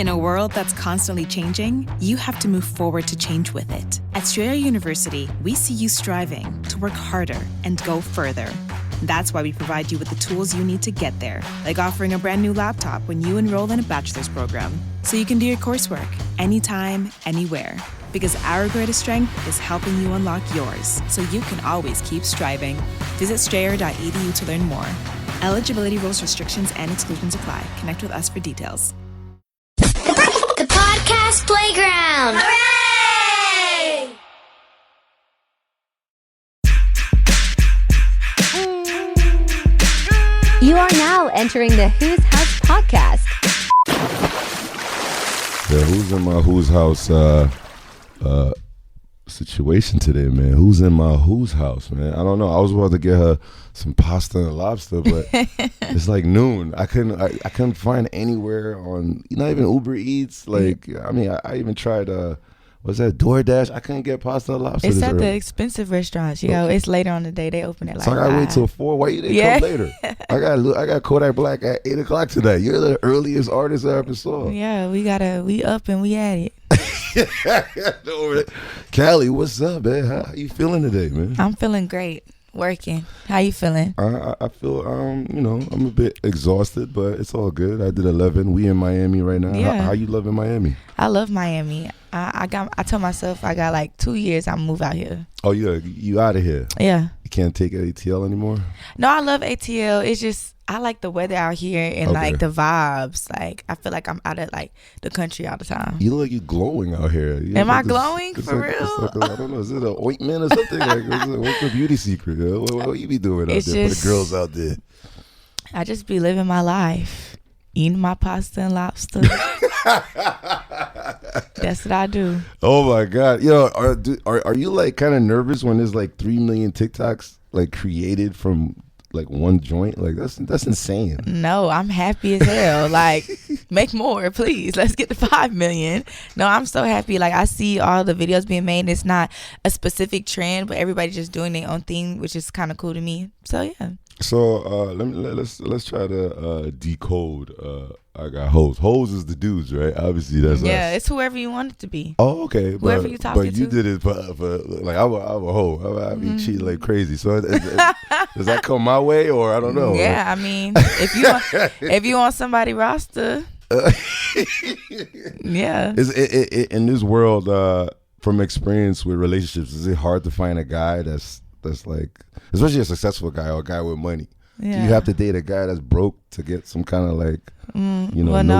In a world that's constantly changing, you have to move forward to change with it. At Strayer University, we see you striving to work harder and go further. That's why we provide you with the tools you need to get there, like offering a brand new laptop when you enroll in a bachelor's program, so you can do your coursework anytime, anywhere. Because our greatest strength is helping you unlock yours, so you can always keep striving. Visit strayer.edu to learn more. Eligibility rules, restrictions, and exclusions apply. Connect with us for details. The Podcast Playground! Hooray! You are now entering the Whose House podcast. Yeah, who's in my Whose House situation today, man? Who's in my Whose House, man? I don't know. I was about to get her some pasta and lobster, but it's like noon. I couldn't find anywhere on, not even Uber Eats. Like, I mean, I even tried what's that, DoorDash? I couldn't get pasta and lobster. It's at the expensive restaurants. You know, it's later on the day. They open at like so I gotta 5. wait till 4. Why you didn't come later? I got Kodak Black at 8 o'clock today. You're the earliest artist I ever saw. Yeah, we up and we at it. Callie, what's up, man? How you feeling today, man? I'm feeling great. Working. How you feeling? I feel I'm a bit exhausted, but it's all good. I did 11. We in Miami right now. Yeah. How you loving Miami? I love Miami. I told myself I got like 2 years I'm move out here. Oh yeah, you out of here. Yeah. You can't take ATL anymore? No, I love ATL. It's just I like the weather out here and like the vibes. Like I feel like I'm out of like the country all the time. You look like you glowing out here. Am I glowing for real? I don't know. Is it an ointment or something? What's the beauty secret? What you be doing out there for the girls out there? I just be living my life, eating my pasta and lobster. That's what I do. Oh my God, yo, are you like kind of nervous when there's like 3 million TikToks like created from like one joint? Like that's insane. No, I'm happy as hell. Like, make more, please. Let's get to 5 million. No, I'm so happy. Like, I see all the videos being made. It's not a specific trend, but everybody just doing their own thing, which is kind of cool to me. So yeah. So let's try to decode. I got hoes. Hoes is the dudes, right? Obviously, that's us. It's whoever you want it to be. Oh, okay. Whoever you talking to. But you did it for like I'm a hoe. I be cheating like crazy. So does that come my way, or I don't know? Yeah, I mean, if you want somebody roster, yeah. Is it in this world from experience with relationships? Is it hard to find a guy that's like, especially a successful guy or a guy with money? Yeah. Do you have to date a guy that's broke to get some kind of like, no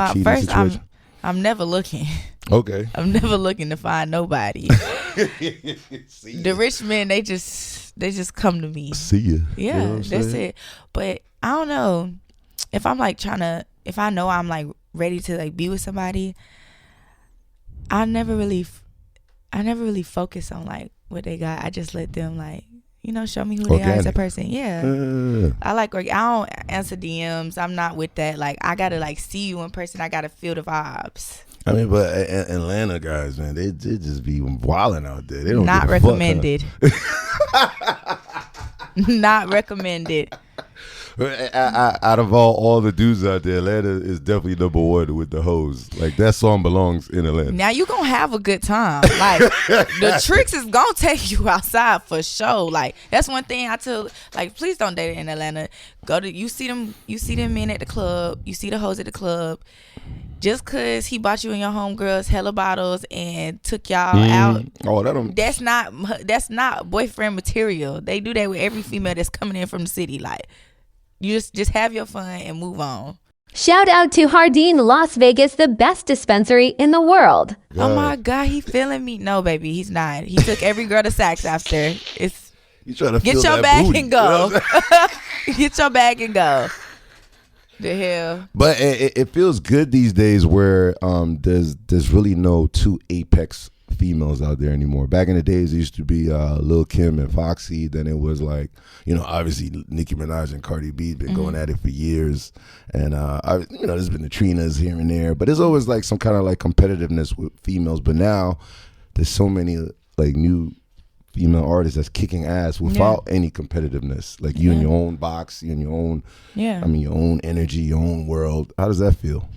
cheating first situation? I'm never looking. Okay. I'm never looking to find nobody. The rich men, they just come to me. See ya. Yeah, you know that's it. But I don't know if I'm like if I know I'm like ready to like be with somebody, I never really focus on like what they got. I just let them like, show me who they are as a person. Yeah. I don't answer DMs. I'm not with that. Like, I gotta like see you in person. I gotta feel the vibes. I mean, but Atlanta guys, man, they just be wilding out there. They don't Not give a recommended. Not recommended. Out of all the dudes out there, Atlanta is definitely number one with the hoes. Like, that song belongs in Atlanta. Now you gonna have a good time. Like, the tricks is gonna take you outside for sure. Like, that's one thing I tell. Like, please don't date in Atlanta. You see them men at the club. You see the hoes at the club. Just cause he bought you and your homegirls hella bottles and took y'all out. Oh, that's not boyfriend material. They do that with every female that's coming in from the city. Like, you just have your fun and move on. Shout out to Hardin, Las Vegas, the best dispensary in the world. Oh my God, he feeling me? No, baby, he's not. He took every girl to Saks after. You trying to get feel your that bag booty, and go. Get your bag and go. The hell. But it feels good these days where there's really no two apex females out there anymore. Back in the days, it used to be Lil Kim and Foxy. Then it was like, obviously Nicki Minaj and Cardi B been going at it for years. And, there's been the Trinas here and there. But there's always like some kind of like competitiveness with females. But now there's so many like new female artists that's kicking ass without any competitiveness. Like you in your own box, you in your own, your own energy, your own world. How does that feel?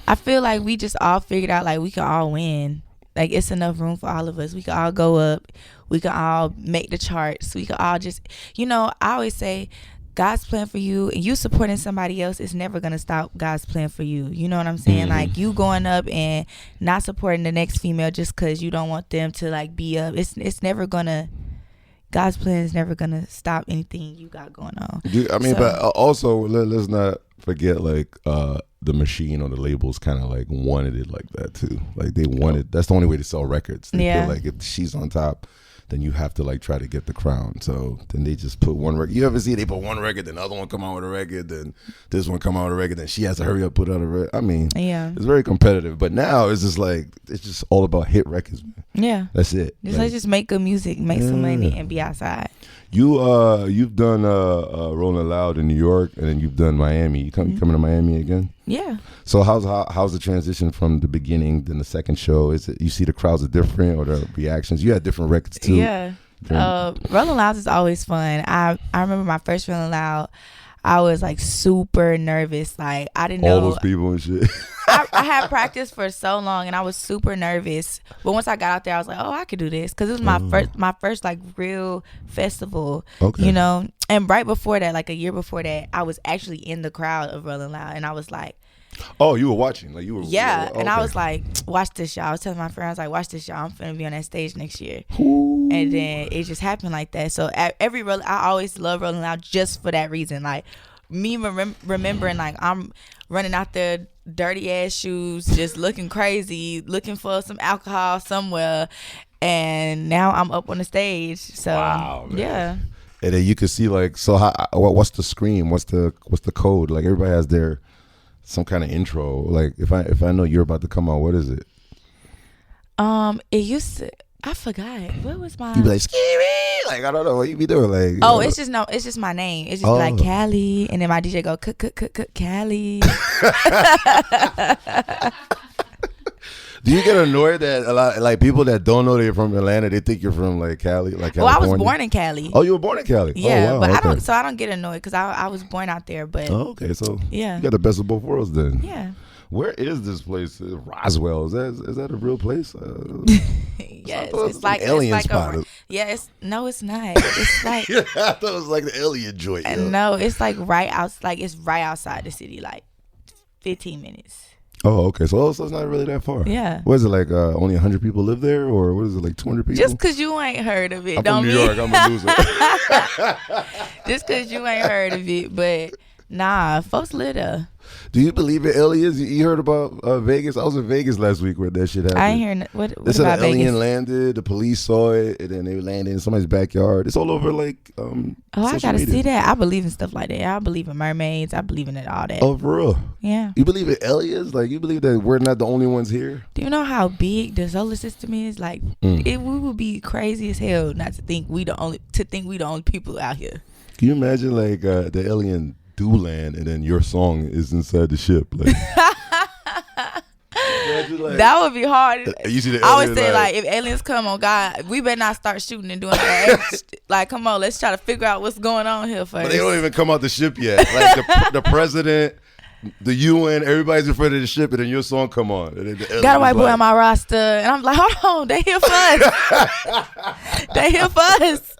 I feel like we just all figured out like we can all win. Like it's enough room for all of us. We can all go up. We can all make the charts. We can all just, I always say God's plan for you and you supporting somebody else is never going to stop God's plan for you. You know what I'm saying? Like you going up and not supporting the next female just because you don't want them to like be up. It's never going to, God's plan is never going to stop anything you got going on. But also let's not forget like the machine or the labels kind of like wanted it like that too. Like they wanted, that's the only way to sell records. They feel like if she's on top, then you have to like try to get the crown. So then they just put one record. You ever see they put one record, then the other one come out with a record, then this one come out with a record, then she has to hurry up put out a record. I mean, it's very competitive. But now it's just like it's just all about hit records, man. Yeah, that's it. Let's just make good music, make some money, and be outside. You've done Rolling Loud in New York, and then you've done Miami. You coming to Miami again? Yeah. So how's the transition from the beginning then the second show? Is it you see the crowds are different or the reactions? You had different records too. Yeah. Rolling Loud is always fun. I remember my first Rolling Loud. I was like super nervous. Like I didn't know all those people and shit. I had practiced for so long and I was super nervous. But once I got out there, I was like, oh, I could do this. Because it was my first like real festival, And right before that, like a year before that, I was actually in the crowd of Rolling Loud. And I was like, oh, you were watching? Like you were? Yeah. And I was like, watch this, y'all. I was telling my friend, I was like, watch this, y'all. I'm finna be on that stage next year. Ooh. And then it just happened like that. So at I always love Rolling Loud just for that reason. Like me remembering like I'm running out there dirty ass shoes, just looking crazy, looking for some alcohol somewhere, and now I'm up on the stage. So wow, yeah. And then you can see like, so what's the scream? What's the code? Like everybody has their some kind of intro. Like if I know you're about to come out, what is it? It used to. I forgot. What was my? You be like scary. Like I don't know what you be doing. Like it's just my name. It's just like Cali, and then my DJ go Cali. Do you get annoyed that a lot like people that don't know they're from Atlanta, they think you're from like Cali, like California? Well, I was born in Cali. Oh, you were born in Cali. Yeah, oh, wow, but I don't get annoyed because I was born out there. But okay, so yeah, you got the best of both worlds then. Yeah. Where is this place? Roswell. Is that a real place? Yes, it's like alien it's like spot. It's not. It's like I thought it was like the alien joint. No, it's like it's right outside the city, like 15 minutes. Oh, okay. So it's not really that far. Yeah. What is it like? Only 100 people live there, or what is it like 200 people? Just because you ain't heard of it, I'm don't from New York. I'm a loser. Just because you ain't heard of it, but nah, folks live there. Do you believe in aliens? You heard about Vegas? I was in Vegas last week where that shit happened. I ain't hearing what they said about an alien Vegas? landed. The police saw it, and then they landed in somebody's backyard. It's all over like. I gotta see that. I believe in stuff like that. I believe in mermaids. I believe in all that. Oh, for real? Yeah. You believe in aliens? Like you believe that we're not the only ones here? Do you know how big the solar system is? Like, we would be crazy as hell not to think we the only people out here. Can you imagine like the alien do land and then your song is inside the ship? Like, that would be hard. You see the I would say like if aliens come on God, we better not start shooting and doing like come on, let's try to figure out what's going on here first. But they don't even come out the ship yet. Like the president, the UN, everybody's in front of the ship, and then your song come on. And then got a white boy on my roster, and I'm like, hold on, they here for us. They here for us.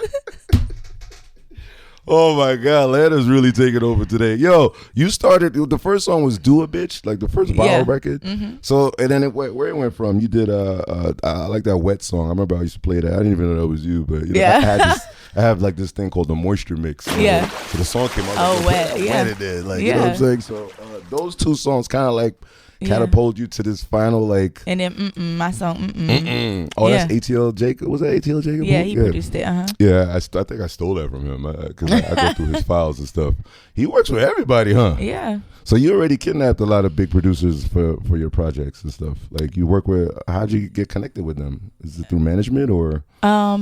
Oh my God, Atlanta's really taking over today. Yo, you started, the first song was Do a Bitch, like the first viral record. Mm-hmm. So, and then where it went from, you did, I like that Wet song. I remember I used to play that. I didn't even know that was you, but I have like this thing called the Moisture Mix. So the song came out. Oh, Wet, Wet it did. Like, you know what I'm saying? So those two songs kind of like catapult you to this final like. And then my song Oh, that's ATL Jacob. Was that ATL Jacob? Yeah, he produced it. Yeah, I think I stole that from him because I go through his files and stuff. He works with everybody, huh? Yeah. So you already kidnapped a lot of big producers for your projects and stuff. Like you work with. How'd you get connected with them? Is it through management or? No,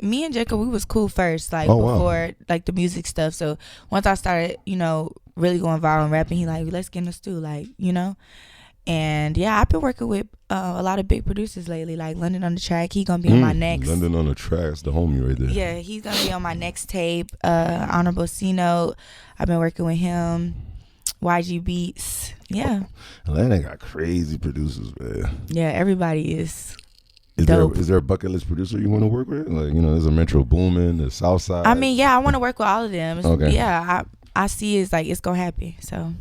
me and Jacob, we was cool first, like before like the music stuff. So once I started, really going viral and rapping, he like, let's get in the stew, like, And yeah, I've been working with a lot of big producers lately, like London on the Track. He gonna be on my next. London on the Track, that's the homie right there. Yeah, he's gonna be on my next tape. Honorable C Note, I've been working with him. YG Beats. Yeah. Atlanta got crazy producers, man. Yeah, everybody is Is dope. there a bucket list producer you want to work with? Like, there's a Metro Boomin, the Southside. I mean, yeah, I want to work with all of them. Okay. Yeah, I see it's like it's gonna happen. So.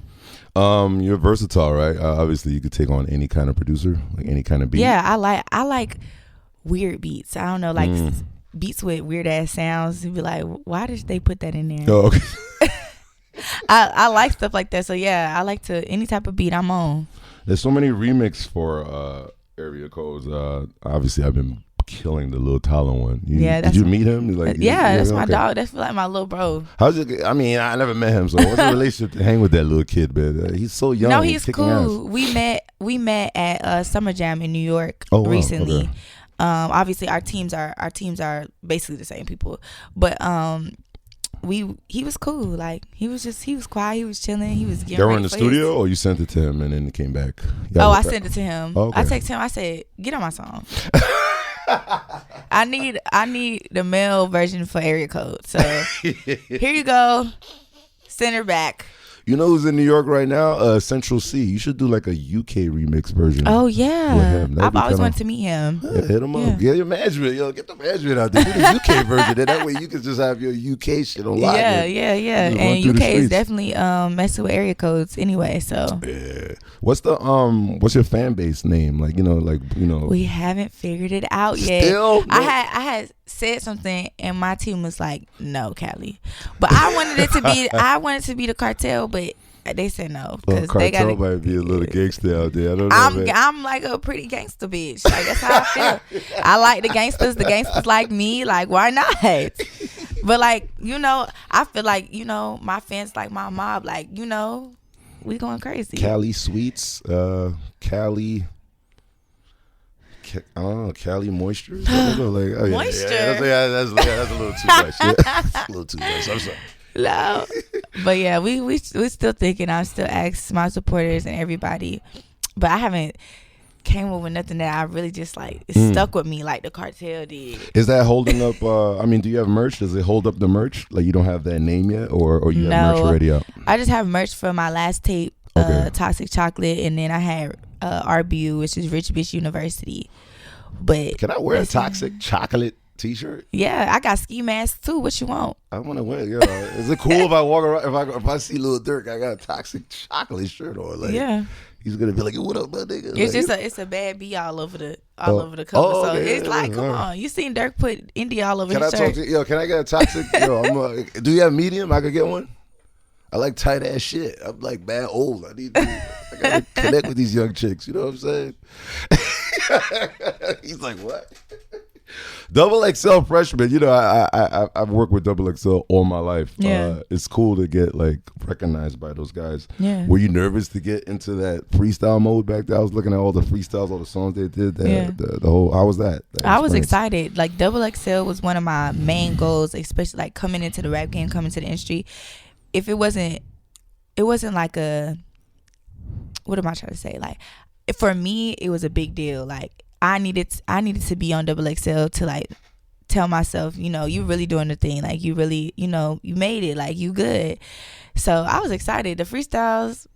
You're versatile, right? Obviously, you could take on any kind of producer, like any kind of beat. Yeah, I like weird beats. I don't know, like beats with weird ass sounds. You'd be like, why did they put that in there? Oh, okay. I like stuff like that. So yeah, I like to any type of beat I'm on. There's so many remix for area codes. Obviously, I've been killing the Lil Tyler one. Did you meet him? Like, that's my dog. That's like my little bro. How's it? I mean, I never met him, so what's the relationship to hang with that little kid, man? He's so young. No, he's cool. Ass. We met at Summer Jam in New York recently. Okay. Obviously our teams are basically the same people, but he was cool. Like he was quiet. He was chilling. He was getting. Y'all were ready in the for studio, or you sent it to him and then it came back? I sent it to him. Oh, okay. I texted him. I said, "Get on my song." I need the male version for area code. So here you go. Send her back. You know who's in New York right now? Central C. You should do like a UK remix version. Oh yeah, with him. I've always wanted to meet him. Yeah, hit him up. Get your management. Get the management out there. Do the UK version. Then that way you can just have your UK shit on live. Yeah. And UK is definitely messing with area codes anyway. So yeah. What's your fan base name? We haven't figured it out yet. Still? I had said something and my team was like, "No, Callie," but I wanted it to be the Cartel, but they said no because they got Cartel might be a little gangster out there. I don't know. Man. I'm like a pretty gangster bitch. Like that's how I feel. I like the gangsters. The gangsters like me. Like why not? But like I feel like my fans like my mob. Like we going crazy. Cali Sweets, Cali. Cali Moisture. Moisture. Yeah, that's a little too much. Yeah. That's a little too much. I'm sorry. No, but yeah, we still thinking. I'm still asking my supporters and everybody, but I haven't came up with nothing that I really just like stuck with me like the Cartel did. Is that holding up? Do you have merch? Does it hold up the merch? Like you don't have that name yet, or you have merch already out? I just have merch for my last tape, Toxic Chocolate, and then I had RBU, which is Rich Bitch University. But can I wear a Toxic Chocolate T-shirt? Yeah, I got ski masks too. What you want? I want to wear. Is it cool if I walk around? If I see Lil Durk, I got a Toxic Chocolate shirt on. Like, yeah, he's gonna be like, "What up, my nigga?" It's a bad B all over the cover. So it's like, come on, you seen Durk put Indie all over his shirt? Can I get a Toxic? Do you have medium? I could get one. I like tight ass shit. I'm like bad old. I gotta connect with these young chicks. You know what I'm saying? He's like, what? Double XL freshman. I've worked with Double XL all my life. Yeah. It's cool to get like recognized by those guys. Yeah. Were you nervous to get into that freestyle mode back there? I was looking at all the freestyles, all the songs they did. The whole. How was that? I was excited. Like Double XL was one of my main goals, especially like coming into the rap game, coming to the industry. If it wasn't like a, what am I trying to say? Like, for me, it was a big deal. Like, I needed to be on Double XL to like tell myself, you really doing the thing. Like, you really, you made it. Like, you good. So I was excited. The freestyles,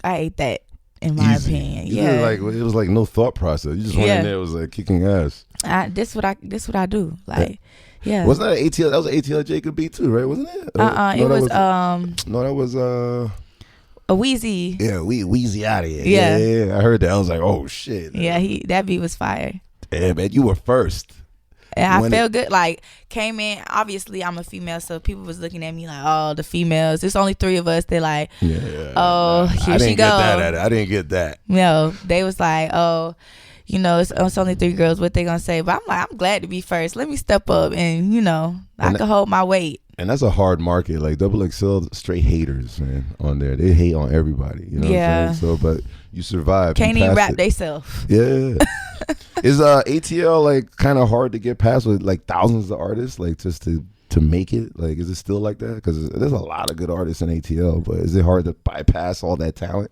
I ate that. In my opinion, yeah. It was like no thought process. You just went in there. It was like kicking ass. This what I do. Like. Yeah. Wasn't that an ATL? That was an ATL Jacob beat too, right? Wasn't it? That was a Weezy. Yeah, Weezy out of here. Yeah. I heard that. I was like, oh shit. Yeah, that beat was fire. Yeah, man, you were first. And I felt good. Like, came in. Obviously, I'm a female, so people was looking at me like, oh, the females. There's only 3 of us. They're like, oh, here she go. I didn't get that. No, they was like, oh. It's only 3 girls. What they gonna say? But I'm like, I'm glad to be first. Let me step up, and I can hold my weight. And that's a hard market. Like Double XL, straight haters, man. On there, they hate on everybody. You know what I'm saying? So, but you survive. Can't even rap theyself. Yeah. Is ATL like kind of hard to get past with like thousands of artists, like just to make it? Like, is it still like that? Because there's a lot of good artists in ATL, but is it hard to bypass all that talent?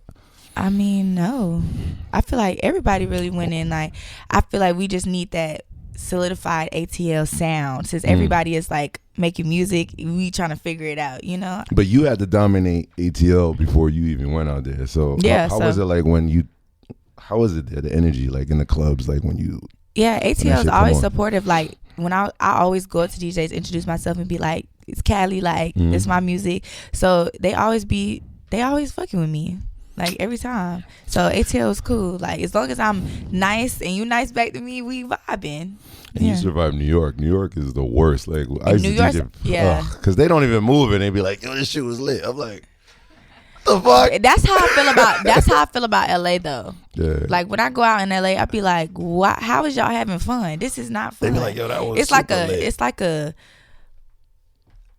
I mean, no. I feel like everybody really went in. Like, I feel like we just need that solidified ATL sound, since everybody is like making music. We trying to figure it out, you know. But you had to dominate ATL before you even went out there. So Yeah, how was it like when you? How was it there? The energy like in the clubs, like when you? Yeah, when that ATL is shit always come on? supportive. Like when I always go up to DJs, introduce myself, and be like, "It's Cali, like it's my music." So they always fucking with me, like every time. So ATL is cool. Like as long as I'm nice and you nice back to me, we vibing. And you survived New York. New York is the worst. Like I used New to York's- DJ, yeah. because they don't even move it. They be like, "Yo, this shit was lit." I'm like, "What the fuck?" That's how I feel about LA though. Yeah. Like when I go out in LA, I be like, "What? How is y'all having fun? This is not fun." They be like, "Yo, that was it's like super a lit." it's like a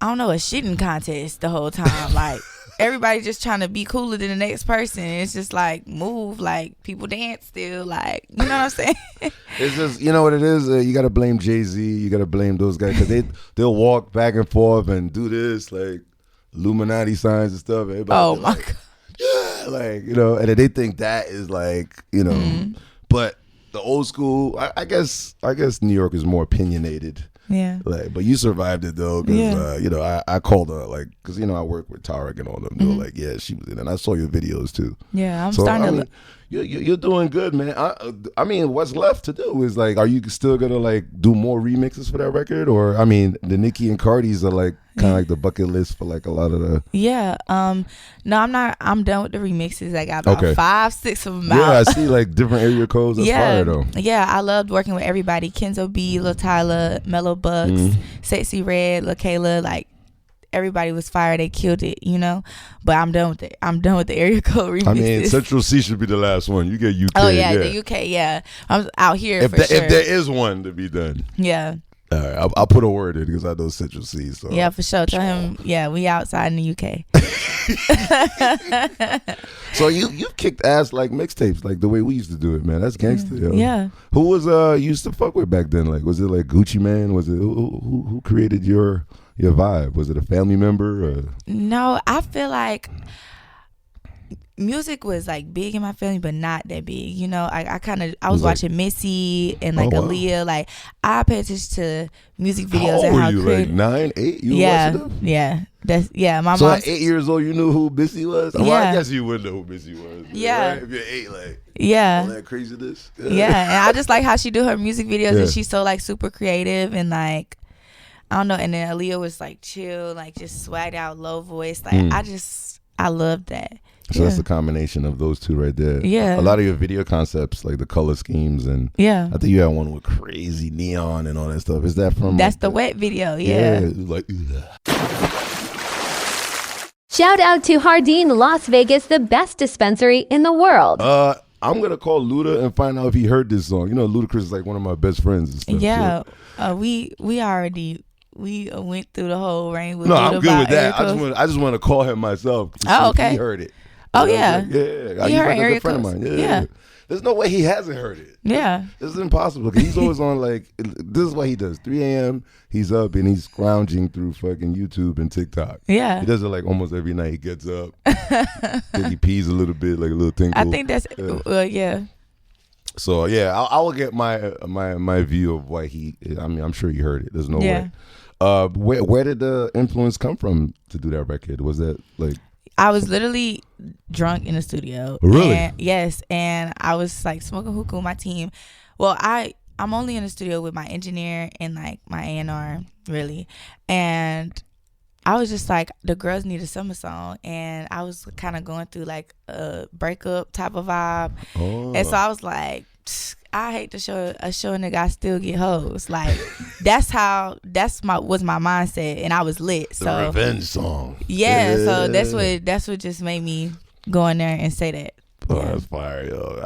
I don't know, a shitting contest the whole time. Like everybody just trying to be cooler than the next person. It's just like move, like people dance still, like you know what I'm saying. It's just, you know what it is. You gotta blame Jay-Z. You gotta blame those guys because they'll walk back and forth and do this like Illuminati signs and stuff. Everybody Oh be my like, god. yeah, like you know, and then they think that is like you know, but the old school. I guess New York is more opinionated. Yeah. Like, but you survived it though, because Yeah. you know I called her like because you know I work with Tarek and all them. They were like, yeah, she was in, and I saw your videos too. Yeah, I'm So starting I to mean, you're doing good, man. I mean, what's left to do is like, are you still gonna like do more remixes for that record, or I mean, the Nicki and Cardi's are like kind of like the bucket list for like a lot of the. Yeah. No, I'm not. I'm done with the remixes. I got about Okay. 5-6 of them Yeah, I out. see like different area codes. That's fire though. Yeah, I loved working with everybody. Kenzo B, Lil Tyler, Mellow Bucks, Mm-hmm. Sexy Red, La Kayla, like everybody was fire. They killed it, you know. But I'm done with it. I'm done with the area code remixes. I mean, Central C should be the last one. You get UK. Oh yeah, the UK. Yeah, I'm out here If for sure. if there is one to be done, Yeah, all right, I'll put a word in because I know Central C. So yeah, for sure. Tell him. Yeah, we outside in the UK. So you've kicked ass like mixtapes, like the way we used to do it, man. That's gangster. Yo. Yeah. Who was you used to fuck with back then? Like, was it like Gucci Man? Was it who created your vibe? Was it a family member? Or? No, I feel like music was like big in my family, but not that big. You know, I was like- watching Missy and like Oh, wow. Aaliyah. Like I pay attention to music videos How old and were how you? Like creative. 9, 8? You Yeah, watching them? yeah, my So mom. at 8 years old, you knew who Missy was? Well, I Yeah. guess you would know who Missy was. Yeah. Right? If you're 8, like all Yeah, that craziness. yeah, and I just like how she do her music videos, Yeah. and she's so like super creative and like I don't know. And then Aaliyah was like chill, like just swagged out, low voice. Like I love that. So that's the combination of those two right there. Yeah. A lot of your video concepts, like the color schemes, and Yeah. I think you had one with crazy neon and all that stuff. Is that from? That's like, the wet video. Yeah. like. Shout out to Hardin, Las Vegas, the best dispensary in the world. I'm gonna call Luda and find out if he heard this song. You know, Ludacris is like one of my best friends and stuff. Yeah, so. we already went through the whole rain with No, Luda I'm good about with that. Erica. I just want to call him myself. To see Oh, if okay. he heard it. Oh, You know, yeah. like, yeah. He He's heard like a area good friend of codes. mine. Yeah. There's no way he hasn't heard it. Yeah. This is impossible because he's always on like, this is what he does. 3 a.m. he's up and he's scrounging through fucking YouTube and TikTok. Yeah. He does it like almost every night he gets up. Then he pees a little bit, like a little tinkle. I think that's yeah. So yeah, I will get my view of why he. I mean, I'm sure you heard it. There's no Yeah. way. Where did the influence come from to do that record? Was that like? I was literally drunk in the studio. Really? And, yes, and I was like smoking hookah with my team. Well, I'm only in the studio with my engineer and like my A&R really, and I was just like, the girls need a summer song, and I was kind of going through like a breakup type of vibe, and so I was like, I hate to show a nigga I still get hoes. Like was my mindset, and I was lit. The So revenge song. yeah, so that's what just made me go in there and say that. Oh, that's fire, yo.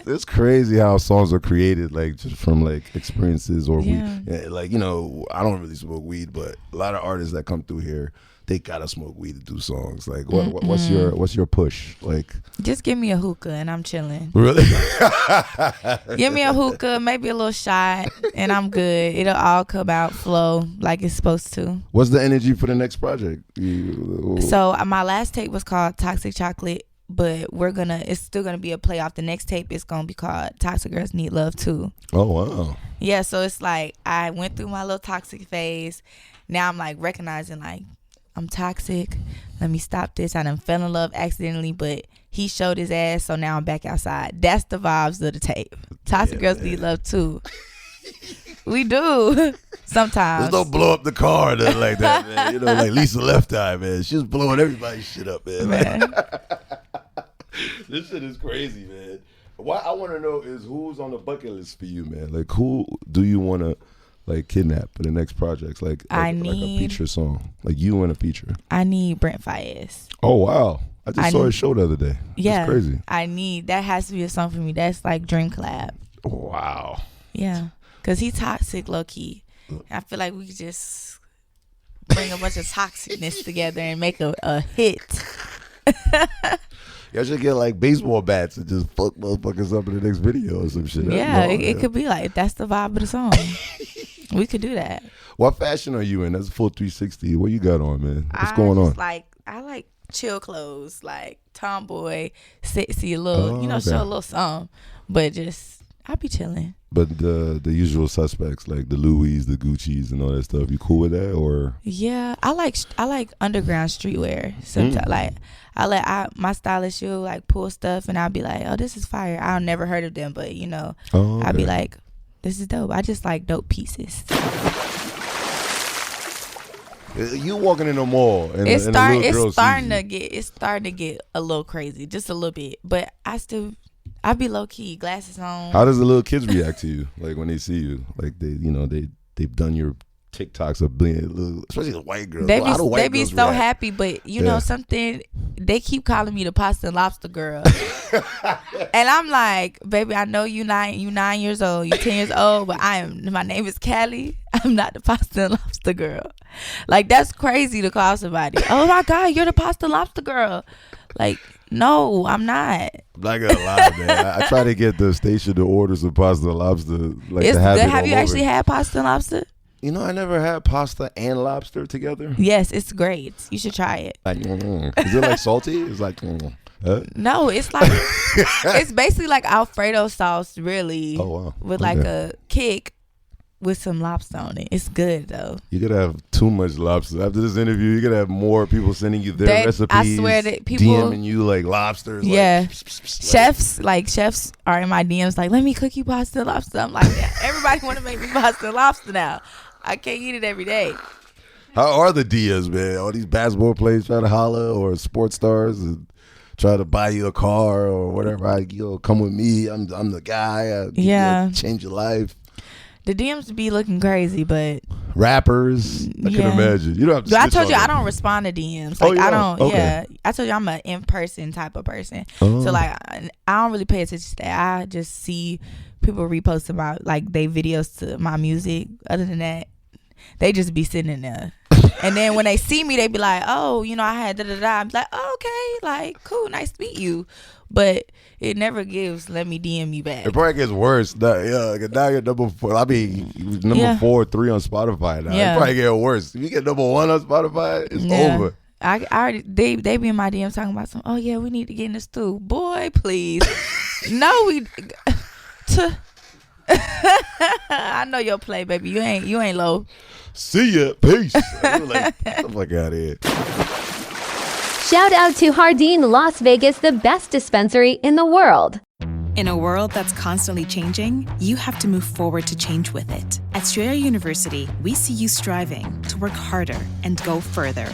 It's crazy how songs are created, like just from like experiences or Yeah. weed. Like, you know, I don't really smoke weed, but a lot of artists that come through here, they gotta smoke weed to do songs. Like, what's your push? Like, Just give me a hookah and I'm chilling. really? Give me a hookah, maybe a little shot, and I'm good. It'll all come out flow like it's supposed to. What's the energy for the next project? So my last tape was called Toxic Chocolate. but it's still gonna be a play off the next tape. It's gonna be called Toxic Girls Need Love Too. Oh wow. Yeah, so it's like I went through my little toxic phase. Now I'm like recognizing like I'm toxic. Let me stop this. I done fell in love accidentally, but he showed his ass, so now I'm back outside. That's the vibes of the tape. Toxic Girls Need Love Too. We do sometimes. Just don't blow up the car like that, man. You know, like Lisa Left Eye, man. She's blowing everybody's shit up, man. This shit is crazy, man. What I want to know is who's on the bucket list for you, man. Like, who do you want to like kidnap for the next projects? Like a feature song, like you in a feature. I need Brent Fayez. Oh wow! I just saw his show the other day. Yeah, that's crazy. That has to be a song for me. That's like dream collab. Wow. Yeah, cause he's toxic, low key. I feel like we could just bring a bunch of toxicness together and make a hit. Y'all should get like baseball bats and just fuck motherfuckers up in the next video or some shit. Yeah, it could be like that's the vibe of the song. We could do that. What fashion are you in? That's a full 360. What you got on, man? What's going on? I like chill clothes, like tomboy, sexy, a little, show a little something, but just I be chilling. But the usual suspects like the Louis, the Gucci's, and all that stuff. You cool with that, or? Yeah, I like underground streetwear. Sometimes like my stylist, she'll like pull stuff, and I'll be like, oh, this is fire. I'll never heard of them, but I'll be like, this is dope. I just like dope pieces. You walking in the mall, and it's starting to get a little crazy, just a little bit. But I be low key, glasses on. How does the little kids react to you, like when they see you? Like they've done your TikToks of being, especially the white girls. They be so happy, but you know something, they keep calling me the pasta and lobster girl, and I'm like, baby, I know you 9 years old, you 10 years old, but my name is Callie. I'm not the pasta and lobster girl. Like that's crazy to call somebody. Oh my God, you're the pasta and lobster girl. Like no, I'm not. I'm not gonna lie, man. I try to get the station to order some pasta and lobster. Like have you actually had pasta and lobster? I never had pasta and lobster together. Yes, it's great. You should try it. Like, is it like salty? It's like, no, it's like it's basically like Alfredo sauce, really. Oh wow! With like a kick with some lobster on it. It's good though. You're gonna have too much lobster after this interview. You're gonna have more people sending you their recipes. I swear that people DMing you like lobsters. Yeah, chefs are in my DMs like, let me cook you pasta and lobster. I'm like, yeah, everybody want to make me pasta and lobster now. I can't eat it every day. How are the DMs, man? All these basketball players trying to holler, or sports stars and try to buy you a car or whatever. Come with me. I'm the guy. Change your life. The DMs be looking crazy, but rappers, I can imagine. You don't have to. I told you I don't respond to DMs. Like I don't. Okay. Yeah, I told you I'm an in-person type of person. Oh. So like I don't really pay attention to that. I just see people repost about like they videos to my music. Other than that, they just be sitting in there. And then when they see me, they be like, oh, I had da-da-da. I'm like, oh, okay, like, cool, nice to meet you. But it never gives, let me DM you back. It probably gets worse. Now you're number 4. I mean, number 4, 3 on Spotify now. It probably get worse. If you get number 1 on Spotify, it's over. I already, they be in my DMs talking about some, oh, yeah, we need to get in the stew. Boy, please. No, I know your play, baby. You ain't low. See ya. Peace. Like, get the fuck out of here. Shout out to Hardin, Las Vegas, the best dispensary in the world. In a world that's constantly changing, you have to move forward to change with it. At Strayer University, we see you striving to work harder and go further.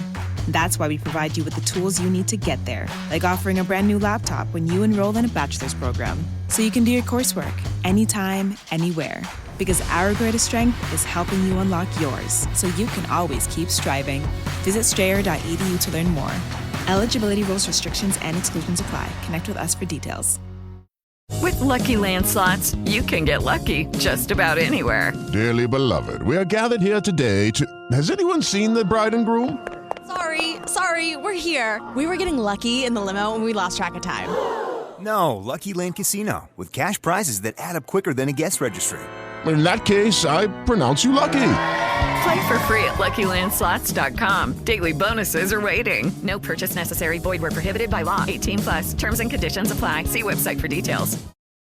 That's why we provide you with the tools you need to get there, like offering a brand new laptop when you enroll in a bachelor's program, so you can do your coursework anytime, anywhere. Because our greatest strength is helping you unlock yours, so you can always keep striving. Visit strayer.edu to learn more. Eligibility rules, restrictions, and exclusions apply. Connect with us for details. With Lucky Land Slots, you can get lucky just about anywhere. Dearly beloved, we are gathered here today to... Has anyone seen the bride and groom? Sorry, we're here. We were getting lucky in the limo and we lost track of time. No, Lucky Land Casino, with cash prizes that add up quicker than a guest registry. In that case, I pronounce you lucky. Play for free at LuckyLandSlots.com. Daily bonuses are waiting. No purchase necessary. Void where prohibited by law. 18 plus. Terms and conditions apply. See website for details.